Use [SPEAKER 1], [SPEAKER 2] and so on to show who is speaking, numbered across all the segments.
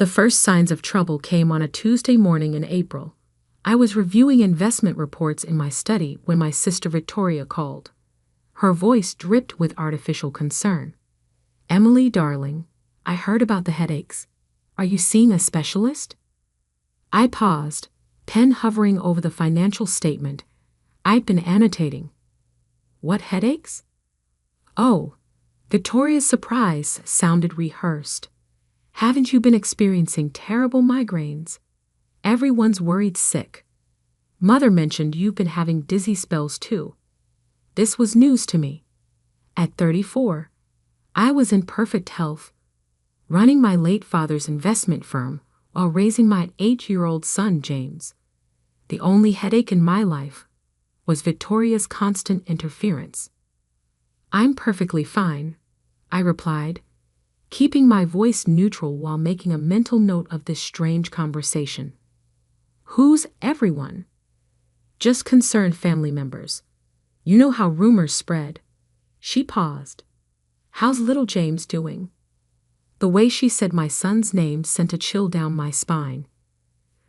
[SPEAKER 1] The first signs of trouble came on a Tuesday morning in April. I was reviewing investment reports in my study when my sister Victoria called. Her voice dripped with artificial concern. "Emily, darling, I heard about the headaches. Are you seeing a specialist?" I paused, pen hovering over the financial statement I'd been annotating. "What headaches?" "Oh." Victoria's surprise sounded rehearsed. "Haven't you been experiencing terrible migraines? Everyone's worried sick. Mother mentioned you've been having dizzy spells too." This was news to me. At 34, I was in perfect health, running my late father's investment firm while raising my 8-year-old son, James. The only headache in my life was Victoria's constant interference. "I'm perfectly fine," I replied, keeping my voice neutral while making a mental note of this strange conversation. "Who's everyone?" "Just concerned family members. You know how rumors spread." She paused. "How's little James doing?" The way she said my son's name sent a chill down my spine.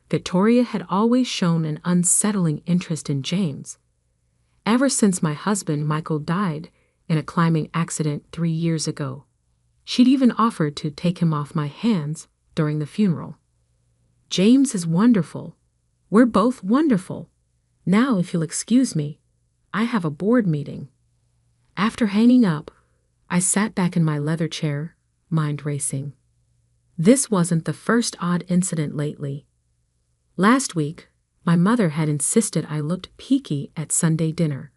[SPEAKER 1] Victoria had always shown an unsettling interest in James. Ever since my husband Michael died in a climbing accident 3 years ago. She'd even offered to take him off my hands during the funeral. "James is wonderful. We're both wonderful. Now, if you'll excuse me, I have a board meeting." After hanging up, I sat back in my leather chair, mind racing. This wasn't the first odd incident lately. Last week, my mother had insisted I looked peaky at Sunday dinner.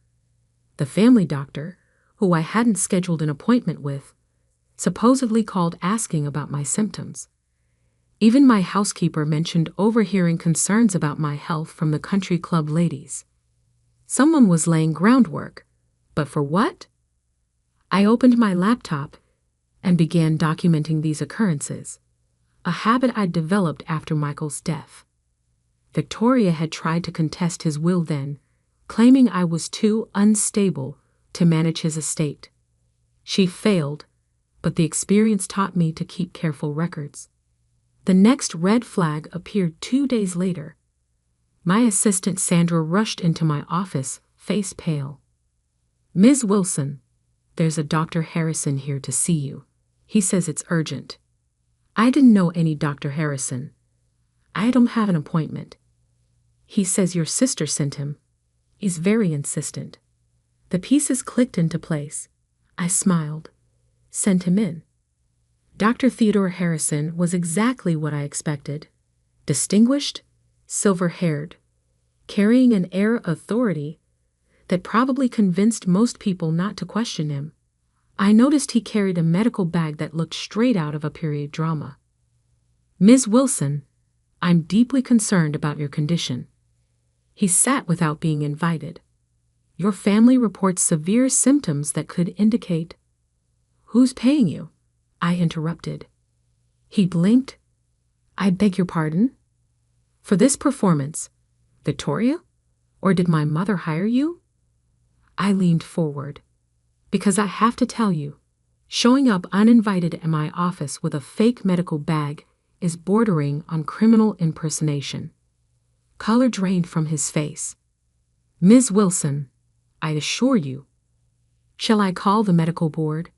[SPEAKER 1] The family doctor, who I hadn't scheduled an appointment with, supposedly called asking about my symptoms. Even my housekeeper mentioned overhearing concerns about my health from the country club ladies. Someone was laying groundwork, but for what? I opened my laptop and began documenting these occurrences, a habit I'd developed after Michael's death. Victoria had tried to contest his will then, claiming I was too unstable to manage his estate. She failed, but the experience taught me to keep careful records. The next red flag appeared 2 days later. My assistant Sandra rushed into my office, face pale. "Ms. Wilson, there's a Dr. Harrison here to see you. He says it's urgent." I didn't know any Dr. Harrison. "I don't have an appointment. He says your sister sent him. He's very insistent." The pieces clicked into place. I smiled. Sent him in. Dr. Theodore Harrison was exactly what I expected. Distinguished, silver-haired, carrying an air of authority that probably convinced most people not to question him. I noticed he carried a medical bag that looked straight out of a period drama. "Ms. Wilson, I'm deeply concerned about your condition." He sat without being invited. "Your family reports severe symptoms that could indicate—" "Who's paying you?" I interrupted. He blinked. "I beg your pardon?" "For this performance, Victoria? Or did my mother hire you?" I leaned forward. "Because I have to tell you, showing up uninvited at my office with a fake medical bag is bordering on criminal impersonation." Color drained from his face. "Ms. Wilson, I assure you." "Shall I call the medical board?"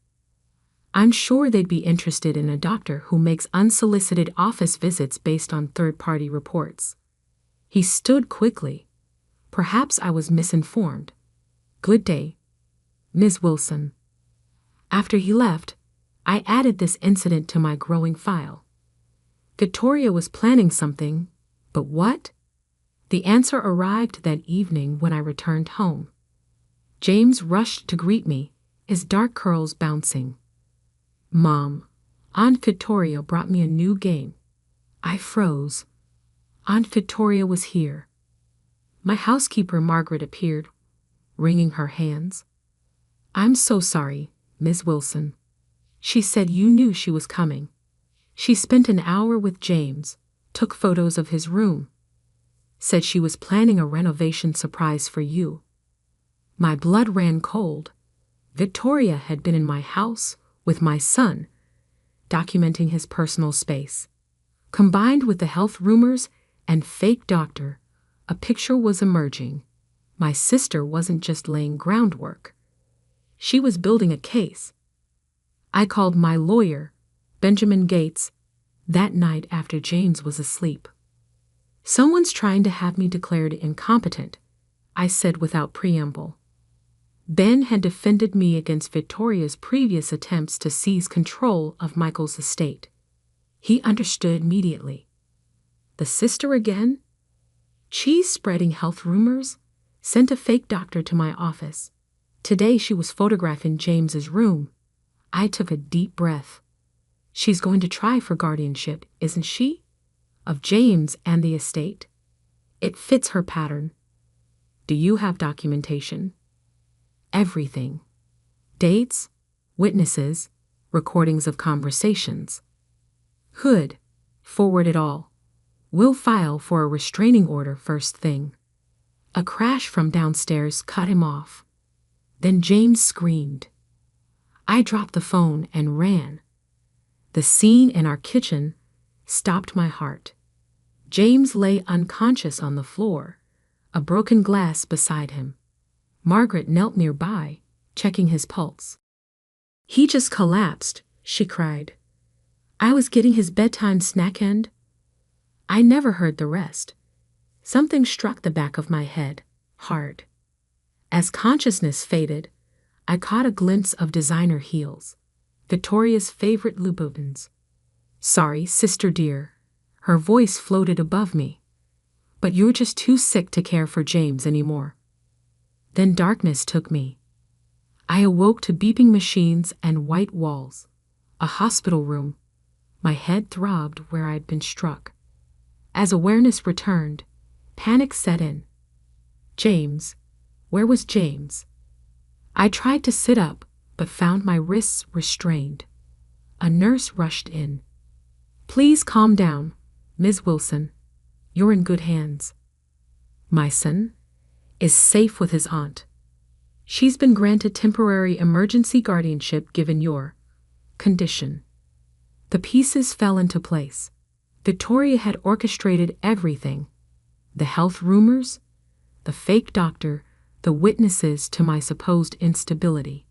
[SPEAKER 1] "I'm sure they'd be interested in a doctor who makes unsolicited office visits based on third-party reports." He stood quickly. Perhaps I was misinformed. "Good day, Ms. Wilson." After he left, I added this incident to my growing file. Victoria was planning something, but what? The answer arrived that evening when I returned home. James rushed to greet me, his dark curls bouncing. "Mom, Aunt Victoria brought me a new game." I froze. Aunt Victoria was here. My housekeeper Margaret appeared, wringing her hands. "I'm so sorry, Ms. Wilson. She said you knew she was coming. She spent an hour with James, took photos of his room. Said she was planning a renovation surprise for you." My blood ran cold. Victoria had been in my house with my son, documenting his personal space. Combined with the health rumors and fake doctor, a picture was emerging. My sister wasn't just laying groundwork. She was building a case. I called my lawyer, Benjamin Gates, that night after James was asleep. "Someone's trying to have me declared incompetent," I said without preamble. Ben had defended me against Victoria's previous attempts to seize control of Michael's estate. He understood immediately. The sister again? She's spreading health rumors, sent a fake doctor to my office. Today she was photographing James's room. I took a deep breath. She's going to try for guardianship, isn't she? Of James and the estate. It fits her pattern. Do you have documentation? Everything. Dates, witnesses, recordings of conversations. Hood, forward it all. We'll file for a restraining order first thing. A crash from downstairs cut him off. Then James screamed. I dropped the phone and ran. The scene in our kitchen stopped my heart. James lay unconscious on the floor, a broken glass beside him. Margaret knelt nearby, checking his pulse. "He just collapsed," she cried. "I was getting his bedtime snack end." I never heard the rest. Something struck the back of my head, hard. As consciousness faded, I caught a glimpse of designer heels, Victoria's favorite Louboutins. "Sorry, sister dear." Her voice floated above me. "But you're just too sick to care for James anymore." Then darkness took me. I awoke to beeping machines and white walls. A hospital room. My head throbbed where I'd been struck. As awareness returned, panic set in. James. Where was James? I tried to sit up, but found my wrists restrained. A nurse rushed in. "Please calm down, Ms. Wilson. You're in good hands. My son is safe with his aunt. She's been granted temporary emergency guardianship given your condition." The pieces fell into place. Victoria had orchestrated everything. The health rumors, the fake doctor, the witnesses to my supposed instability.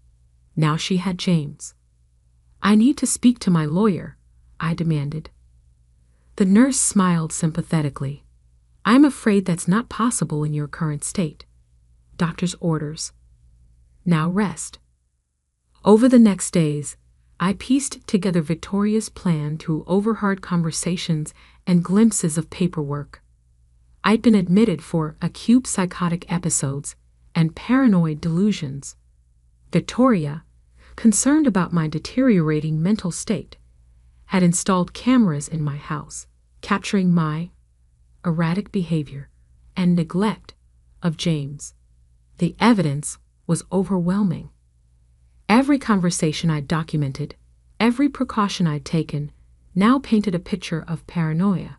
[SPEAKER 1] Now she had James. "I need to speak to my lawyer," I demanded. The nurse smiled sympathetically. "I'm afraid that's not possible in your current state. Doctor's orders. Now rest." Over the next days, I pieced together Victoria's plan through overheard conversations and glimpses of paperwork. I'd been admitted for acute psychotic episodes and paranoid delusions. Victoria, concerned about my deteriorating mental state, had installed cameras in my house, capturing my erratic behavior and neglect of James. The evidence was overwhelming. Every conversation I'd documented, every precaution I'd taken, now painted a picture of paranoia.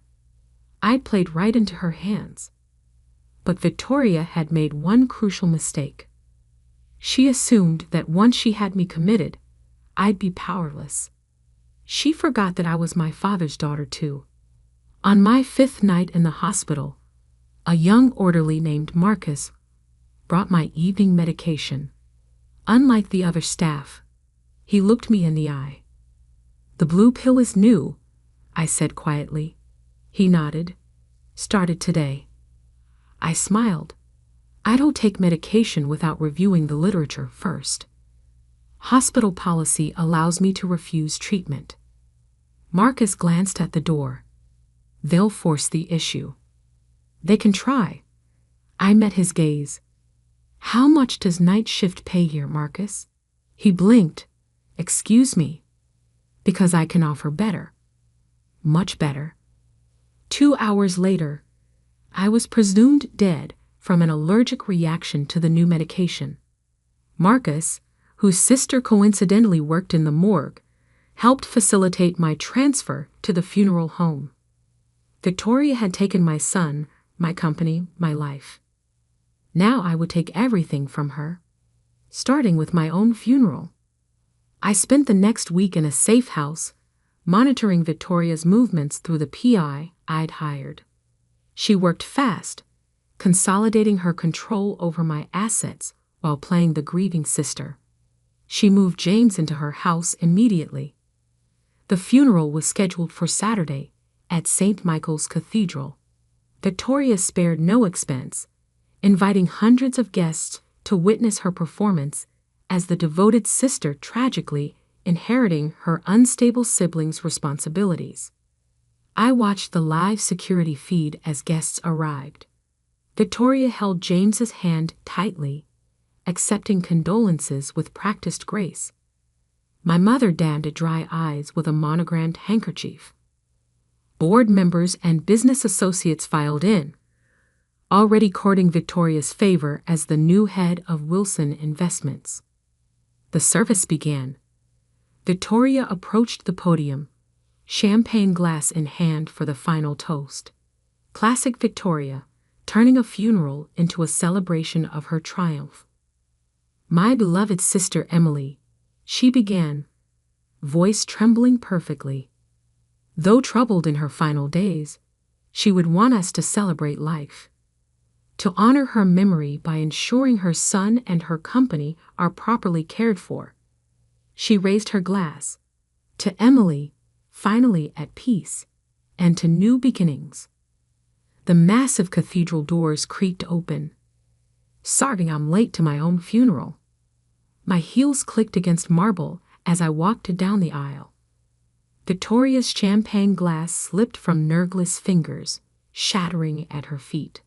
[SPEAKER 1] I'd played right into her hands. But Victoria had made one crucial mistake. She assumed that once she had me committed, I'd be powerless. She forgot that I was my father's daughter too. On my 5th night in the hospital, a young orderly named Marcus brought my evening medication. Unlike the other staff, he looked me in the eye. "The blue pill is new," I said quietly. He nodded. "Started today." I smiled. I don't take medication without reviewing the literature first. Hospital policy allows me to refuse treatment. Marcus glanced at the door. They'll force the issue. They can try. I met his gaze. "How much does night shift pay here, Marcus?" He blinked. "Excuse me." "Because I can offer better. Much better." 2 hours later, I was presumed dead from an allergic reaction to the new medication. Marcus, whose sister coincidentally worked in the morgue, helped facilitate my transfer to the funeral home. Victoria had taken my son, my company, my life. Now I would take everything from her, starting with my own funeral. I spent the next week in a safe house, monitoring Victoria's movements through the PI I'd hired. She worked fast, consolidating her control over my assets while playing the grieving sister. She moved James into her house immediately. The funeral was scheduled for Saturday at St. Michael's Cathedral. Victoria spared no expense, inviting hundreds of guests to witness her performance as the devoted sister tragically inheriting her unstable siblings' responsibilities. I watched the live security feed as guests arrived. Victoria held James's hand tightly, accepting condolences with practiced grace. My mother dabbed at dry eyes with a monogrammed handkerchief. Board members and business associates filed in, already courting Victoria's favor as the new head of Wilson Investments. The service began. Victoria approached the podium, champagne glass in hand for the final toast. Classic Victoria, turning a funeral into a celebration of her triumph. "My beloved sister Emily," she began, voice trembling perfectly. Though troubled in her final days, she would want us to celebrate life, to honor her memory by ensuring her son and her company are properly cared for. She raised her glass. To Emily, finally at peace, and to new beginnings. The massive cathedral doors creaked open. Sorry I'm late to my own funeral. My heels clicked against marble as I walked down the aisle. Victoria's champagne glass slipped from nerveless fingers, shattering at her feet.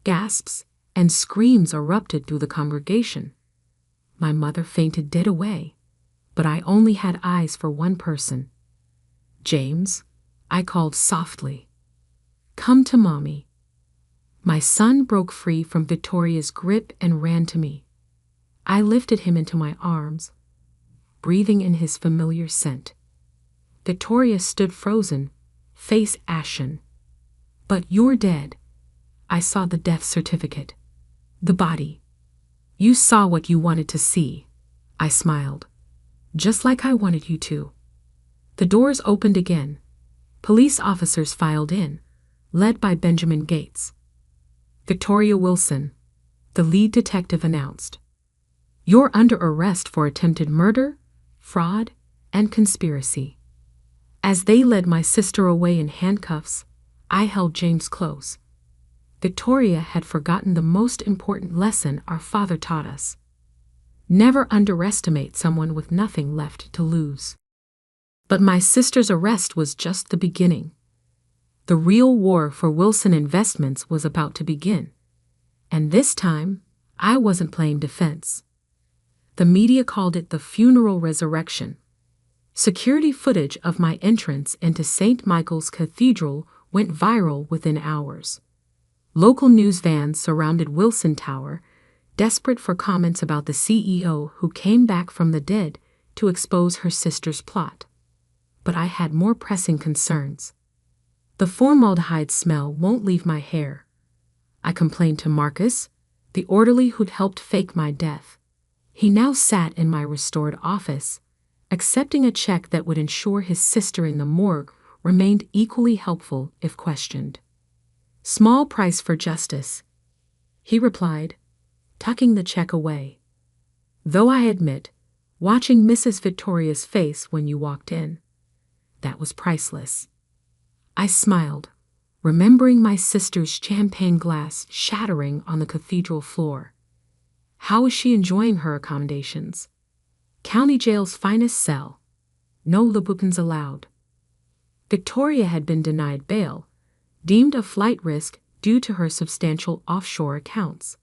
[SPEAKER 1] Gasps and screams erupted through the congregation. My mother fainted dead away, but I only had eyes for one person. "James," I called softly. "Come to Mommy." My son broke free from Victoria's grip and ran to me. I lifted him into my arms, breathing in his familiar scent. Victoria stood frozen, face ashen. "But you're dead." I saw the death certificate. The body. "You saw what you wanted to see," I smiled. "Just like I wanted you to." The doors opened again. Police officers filed in, led by Benjamin Gates. "Victoria Wilson," the lead detective announced. "You're under arrest for attempted murder, fraud, and conspiracy." As they led my sister away in handcuffs, I held James close. Victoria had forgotten the most important lesson our father taught us. Never underestimate someone with nothing left to lose. But my sister's arrest was just the beginning. The real war for Wilson Investments was about to begin. And this time, I wasn't playing defense. The media called it the funeral resurrection. Security footage of my entrance into St. Michael's Cathedral went viral within hours. Local news vans surrounded Wilson Tower, desperate for comments about the CEO who came back from the dead to expose her sister's plot. But I had more pressing concerns. The formaldehyde smell won't leave my hair. I complained to Marcus, the orderly who'd helped fake my death. He now sat in my restored office, accepting a check that would ensure his sister in the morgue remained equally helpful if questioned. "Small price for justice," he replied, tucking the check away. Though I admit, watching Mrs. Victoria's face when you walked in, that was priceless. I smiled, remembering my sister's champagne glass shattering on the cathedral floor. How was she enjoying her accommodations? County jail's finest cell. No Louboutins allowed. Victoria had been denied bail, deemed a flight risk due to her substantial offshore accounts.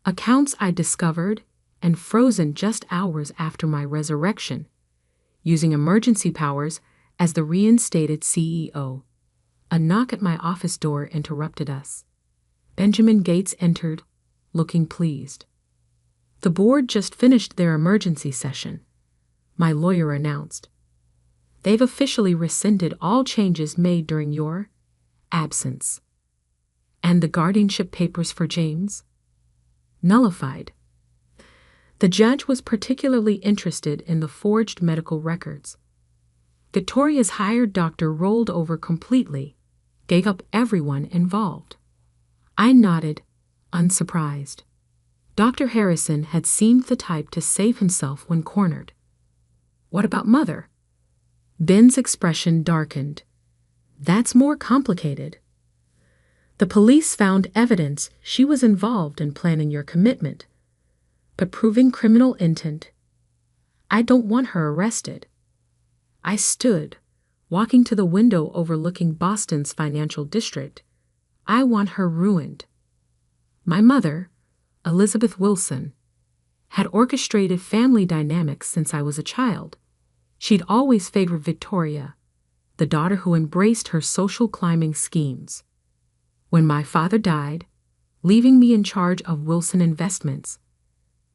[SPEAKER 1] Accounts I discovered and frozen just hours after my resurrection, using emergency powers as the reinstated CEO. A knock at my office door interrupted us. Benjamin Gates entered, looking pleased. "The board just finished their emergency session," my lawyer announced. "They've officially rescinded all changes made during your absence." "And the guardianship papers for James?" "Nullified." The judge was particularly interested in the forged medical records. Victoria's hired doctor rolled over completely, gave up everyone involved. I nodded, unsurprised. Dr. Harrison had seemed the type to save himself when cornered. What about Mother? Ben's expression darkened. That's more complicated. The police found evidence she was involved in planning your commitment, but proving criminal intent, I don't want her arrested. I stood, walking to the window overlooking Boston's financial district. I want her ruined. My mother, Elizabeth Wilson, had orchestrated family dynamics since I was a child. She'd always favored Victoria, the daughter who embraced her social climbing schemes. When my father died, leaving me in charge of Wilson Investments,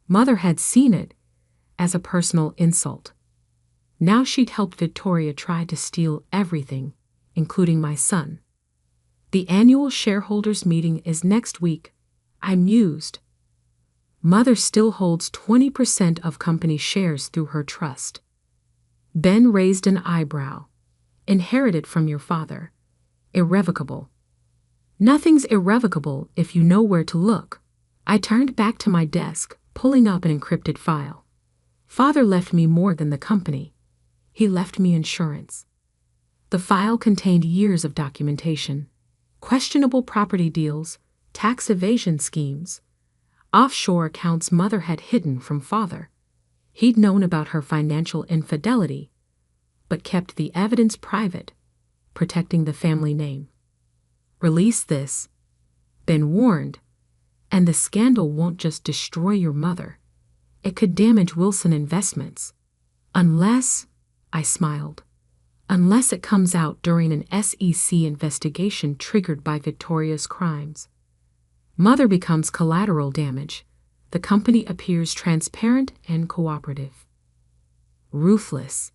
[SPEAKER 1] Mother had seen it as a personal insult. Now she'd helped Victoria try to steal everything, including my son. The annual shareholders' meeting is next week, I mused. Mother still holds 20% of company shares through her trust. Ben raised an eyebrow. Inherited from your father. Irrevocable. Nothing's irrevocable if you know where to look. I turned back to my desk, pulling up an encrypted file. Father left me more than the company. He left me insurance. The file contained years of documentation, questionable property deals, tax evasion schemes, offshore accounts Mother had hidden from Father. He'd known about her financial infidelity, but kept the evidence private, protecting the family name. Release this, Ben warned, and the scandal won't just destroy your mother. It could damage Wilson Investments. Unless, I smiled, unless it comes out during an SEC investigation triggered by Victoria's crimes. Mother becomes collateral damage. The company appears transparent and cooperative. Ruthless.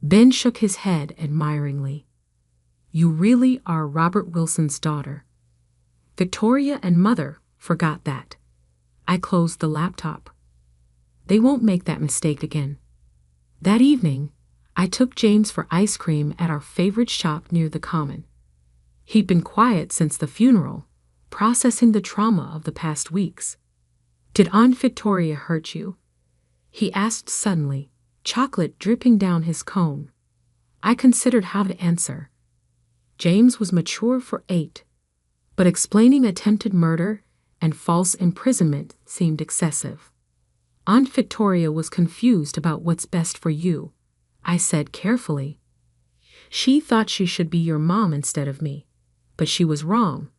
[SPEAKER 1] Ben shook his head admiringly. You really are Robert Wilson's daughter. Victoria and Mother forgot that. I closed the laptop. They won't make that mistake again. That evening, I took James for ice cream at our favorite shop near the Common. He'd been quiet since the funeral, processing the trauma of the past weeks. Did Aunt Victoria hurt you? He asked suddenly, chocolate dripping down his cone. I considered how to answer. James was mature for 8, but explaining attempted murder and false imprisonment seemed excessive. Aunt Victoria was confused about what's best for you, I said carefully. She thought she should be your mom instead of me, but she was wrong,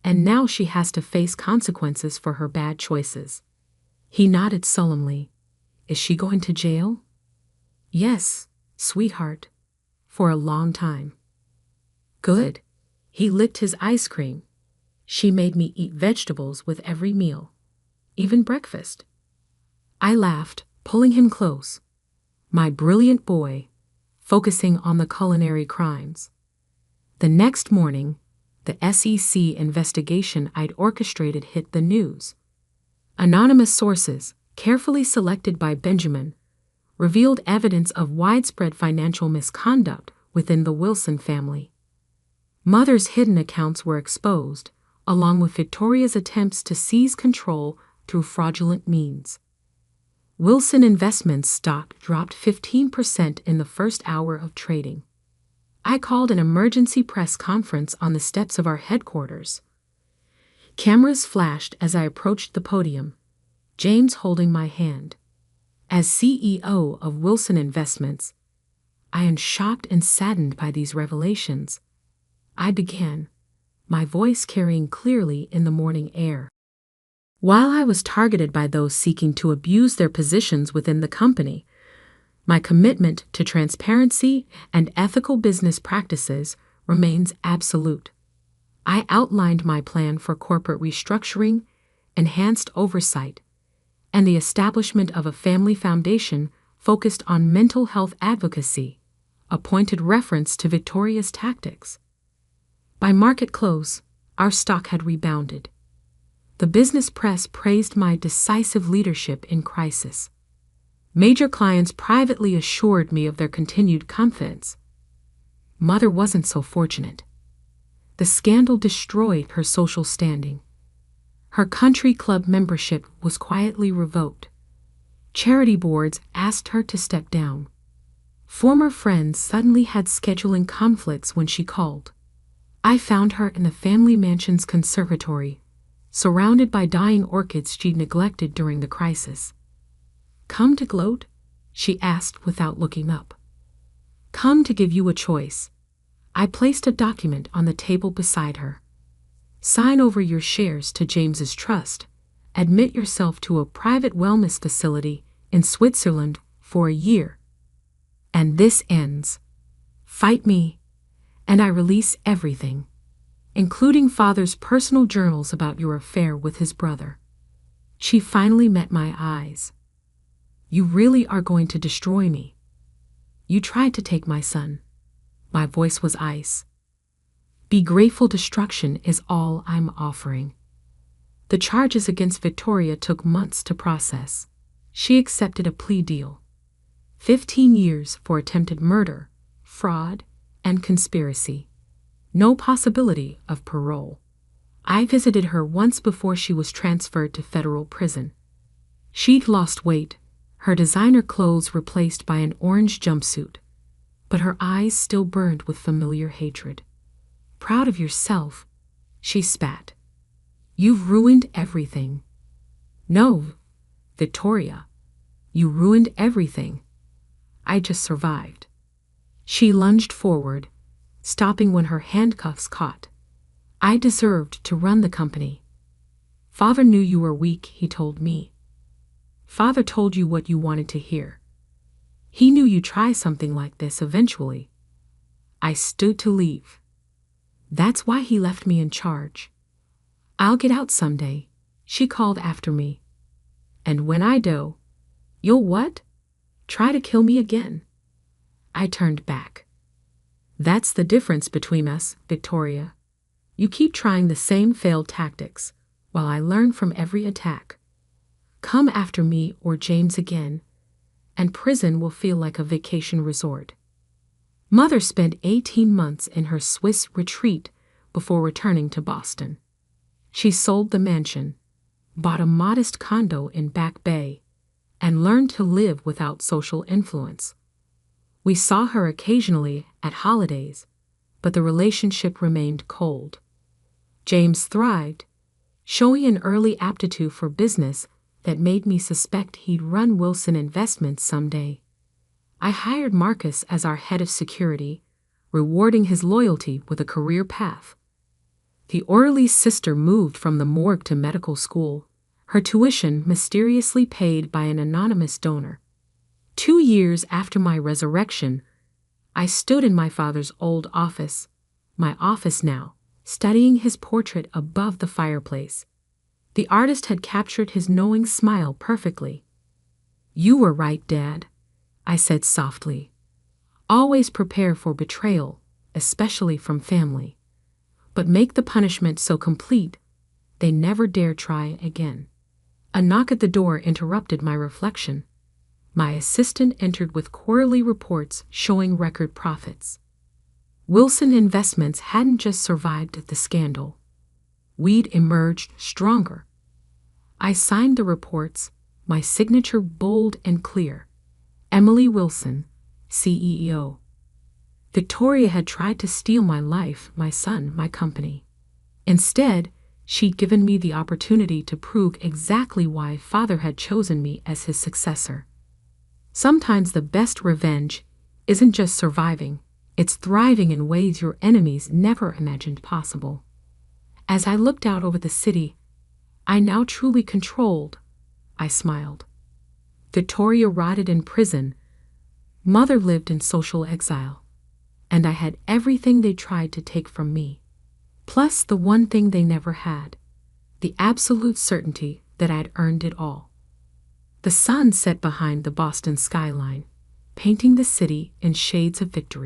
[SPEAKER 1] and now she has to face consequences for her bad choices. He nodded solemnly. Is she going to jail? Yes, sweetheart, for a long time. Good. He licked his ice cream. She made me eat vegetables with every meal, even breakfast. I laughed, pulling him close. My brilliant boy, focusing on the culinary crimes. The next morning, the SEC investigation I'd orchestrated hit the news. Anonymous sources, carefully selected by Benjamin, revealed evidence of widespread financial misconduct within the Wilson family. Mother's hidden accounts were exposed, along with Victoria's attempts to seize control through fraudulent means. Wilson Investments stock dropped 15% in the first hour of trading. I called an emergency press conference on the steps of our headquarters. Cameras flashed as I approached the podium, James holding my hand. As CEO of Wilson Investments, I am shocked and saddened by these revelations. I began, my voice carrying clearly in the morning air. While I was targeted by those seeking to abuse their positions within the company, my commitment to transparency and ethical business practices remains absolute. I outlined my plan for corporate restructuring, enhanced oversight, and the establishment of a family foundation focused on mental health advocacy, a pointed reference to Victoria's tactics. By market close, our stock had rebounded. The business press praised my decisive leadership in crisis. Major clients privately assured me of their continued confidence. Mother wasn't so fortunate. The scandal destroyed her social standing. Her country club membership was quietly revoked. Charity boards asked her to step down. Former friends suddenly had scheduling conflicts when she called. I found her in the family mansion's conservatory, surrounded by dying orchids she'd neglected during the crisis. "Come to gloat?" she asked without looking up. "Come to give you a choice." I placed a document on the table beside her. "Sign over your shares to James's trust. Admit yourself to a private wellness facility in Switzerland for a year. And this ends. Fight me, and I release everything, including Father's personal journals about your affair with his brother." She finally met my eyes. "You really are going to destroy me. You tried to take my son." My voice was ice. "Be grateful destruction is all I'm offering." The charges against Victoria took months to process. She accepted a plea deal. 15 years for attempted murder, fraud, and conspiracy. No possibility of parole. I visited her once before she was transferred to federal prison. She'd lost weight, her designer clothes replaced by an orange jumpsuit, but her eyes still burned with familiar hatred. "Proud of yourself?" she spat. "You've ruined everything." "No, Victoria. You ruined everything. I just survived." She lunged forward, stopping when her handcuffs caught. "I deserved to run the company. Father knew you were weak," he told me. "Father told you what you wanted to hear. He knew you'd try something like this eventually." I stood to leave. "That's why he left me in charge." "I'll get out someday," she called after me. "And when I do, you'll what? Try to kill me again?" I turned back. "That's the difference between us, Victoria. You keep trying the same failed tactics, while I learn from every attack. Come after me or James again, and prison will feel like a vacation resort." Mother spent 18 months in her Swiss retreat before returning to Boston. She sold the mansion, bought a modest condo in Back Bay, and learned to live without social influence. We saw her occasionally at holidays, but the relationship remained cold. James thrived, showing an early aptitude for business that made me suspect he'd run Wilson Investments someday. I hired Marcus as our head of security, rewarding his loyalty with a career path. The orderly's sister moved from the morgue to medical school, her tuition mysteriously paid by an anonymous donor. 2 years after my resurrection, I stood in my father's old office, my office now, studying his portrait above the fireplace. The artist had captured his knowing smile perfectly. "You were right, Dad," I said softly. "Always prepare for betrayal, especially from family. But make the punishment so complete, they never dare try again." A knock at the door interrupted my reflection. My assistant entered with quarterly reports showing record profits. Wilson Investments hadn't just survived the scandal. We'd emerged stronger. I signed the reports, my signature bold and clear. Emily Wilson, CEO. Victoria had tried to steal my life, my son, my company. Instead, she'd given me the opportunity to prove exactly why Father had chosen me as his successor. Sometimes the best revenge isn't just surviving, it's thriving in ways your enemies never imagined possible. As I looked out over the city, I now truly controlled. I smiled. Victoria rotted in prison. Mother lived in social exile. And I had everything they tried to take from me. Plus the one thing they never had, the absolute certainty that I'd earned it all. The sun set behind the Boston skyline, painting the city in shades of victory.